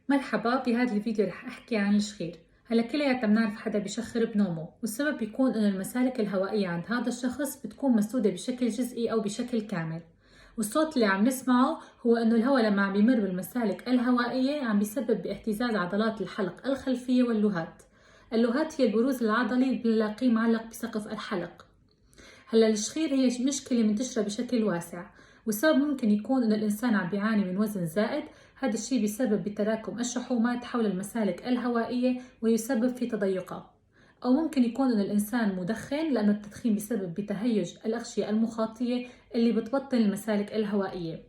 مرحبا، بهذا الفيديو رح أحكي عن الشخير. هلا كلياتنا بنعرف حدا بيشخر بنومه، والسبب بيكون إنه المسالك الهوائية عند هذا الشخص بتكون مسدودة بشكل جزئي أو بشكل كامل، والصوت اللي عم نسمعه هو إنه الهواء لما عم بيمر بالمسالك الهوائية عم بيسبب باهتزاز عضلات الحلق الخلفية واللهات. اللهات هي البروز العضلي اللي بنلاقيه معلق بسقف الحلق. هلا الشخير هي مشكلة منتشرة بشكل واسع، والسبب ممكن يكون إنه الإنسان عم بيعاني من وزن زائد. هذا الشيء بسبب بتراكم الشحومات حول المسالك الهوائية ويسبب في تضيقها، أو ممكن يكون إنه الإنسان مدخن لأنه التدخين بسبب بتهيج الأغشية المخاطية اللي بتبطن المسالك الهوائية،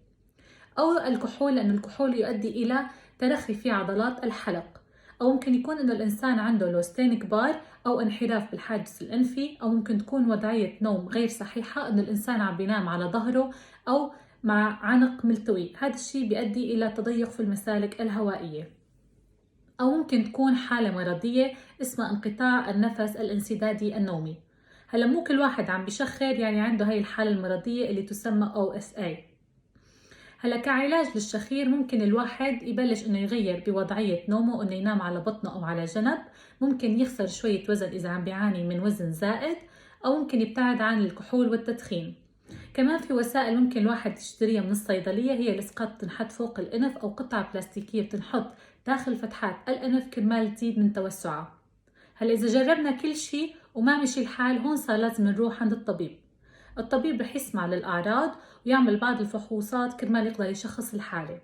أو الكحول لأن الكحول يؤدي إلى ترخي في عضلات الحلق، أو ممكن يكون إنه الإنسان عنده لوزتين كبار أو انحراف بالحاجز الأنفي، أو ممكن تكون وضعية نوم غير صحيحة إنه الإنسان عم بينام على ظهره أو مع عنق ملتوي. هذا الشيء بيؤدي إلى تضيق في المسالك الهوائية. أو ممكن تكون حالة مرضية اسمها انقطاع النفس الانسدادي النومي. هلا مو كل واحد عم بيشخر يعني عنده هاي الحالة المرضية اللي تسمى OSA. هلا كعلاج للشخير ممكن الواحد يبلش انه يغير بوضعية نومه، انه ينام على بطنه او على جنب، ممكن يخسر شوية وزن اذا عم بيعاني من وزن زائد، او ممكن يبتعد عن الكحول والتدخين. كمان في وسائل ممكن الواحد يشتريها من الصيدلية، هي الاسقاط بتنحط فوق الانف او قطعة بلاستيكية بتنحط داخل فتحات الانف كرمال تزيد من توسعها. هلا اذا جربنا كل شيء وما مشي الحال، هون صار لازم نروح عند الطبيب. الطبيب رح يسمع للأعراض ويعمل بعض الفحوصات كرمال يقدر يشخص الحالة.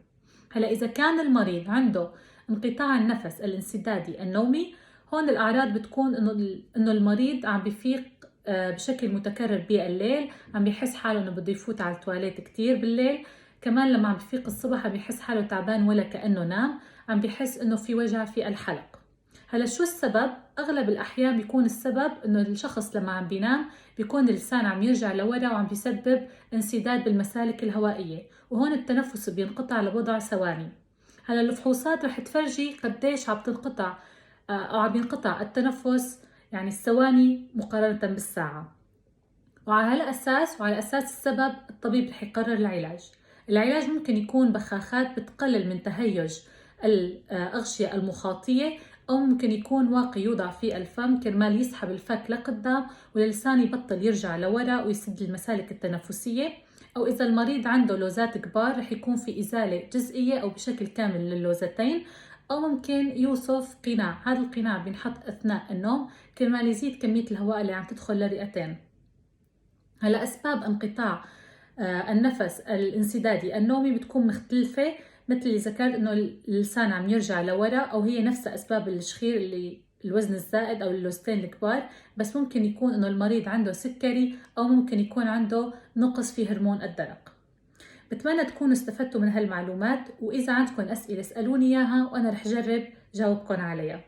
هلا إذا كان المريض عنده انقطاع النفس الانسدادي النومي، هون الأعراض بتكون إنه المريض عم بيفيق بشكل متكرر بالليل، عم بيحس حاله إنه بده يفوت على التواليت كتير بالليل. كمان لما عم بيفيق الصبح عم بيحس حاله تعبان ولا كأنه نام، عم بيحس إنه في وجع في الحلق. هلا شو السبب؟ أغلب الأحيان بيكون السبب إنه الشخص لما عم بينام بيكون اللسان عم يرجع لورا وعم بيسبب انسداد بالمسالك الهوائية، وهون التنفس بينقطع لبضع ثواني. هلا الفحوصات رح تفرجي قديش عم تنقطع أو عم ينقطع التنفس، يعني الثواني مقارنة بالساعة. وعلى وعلى أساس السبب الطبيب رح يقرر العلاج. العلاج ممكن يكون بخاخات بتقلل من تهيج الأغشية المخاطية، أو ممكن يكون واقي يوضع في الفم كرمال يسحب الفك لقدام واللسان يبطل يرجع لورا ويسد المسالك التنفسية. أو إذا المريض عنده لوزات كبار رح يكون في إزالة جزئية أو بشكل كامل للوزتين. أو ممكن يوصف قناع، هذا القناع بينحط أثناء النوم كرمال يزيد كمية الهواء اللي عم تدخل للرئتين. هلا أسباب انقطاع النفس الانسدادي النومي بتكون مختلفة، مثل اللي ذكرت إنه اللسان عم يرجع لورا، أو هي نفسها أسباب الشخير اللي الوزن الزائد أو اللوزتين الكبار، بس ممكن يكون إنه المريض عنده سكري، أو ممكن يكون عنده نقص في هرمون الدرق. بتمنى تكونوا استفدتوا من هالمعلومات، وإذا عندكم أسئلة اسألوني إياها وأنا رح جرب جاوبكم عليها.